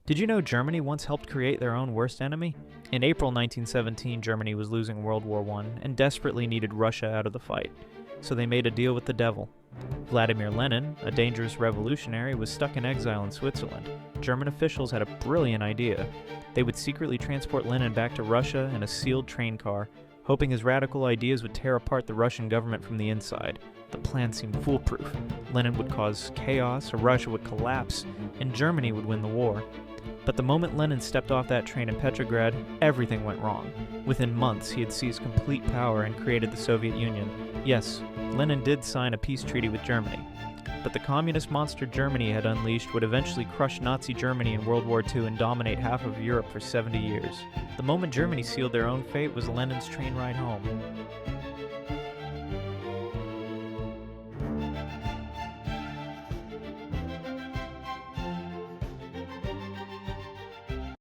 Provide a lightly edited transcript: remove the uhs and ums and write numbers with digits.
Did you know Germany once helped create their own worst enemy? In April 1917, Germany was losing World War I and desperately needed Russia out of the fight. So they made a deal with the devil. Vladimir Lenin, a dangerous revolutionary, was stuck in exile in Switzerland. German officials had a brilliant idea. They would secretly transport Lenin back to Russia in a sealed train car, hoping his radical ideas would tear apart the Russian government from the inside. The plan seemed foolproof. Lenin would cause chaos, Russia would collapse, and Germany would win the war. But the moment Lenin stepped off that train in Petrograd, everything went wrong. Within months, he had seized complete power and created the Soviet Union. Yes, Lenin did sign a peace treaty with Germany. But the communist monster Germany had unleashed would eventually crush Nazi Germany in World War II and dominate half of Europe for 70 years. The moment Germany sealed their own fate was Lenin's train ride home.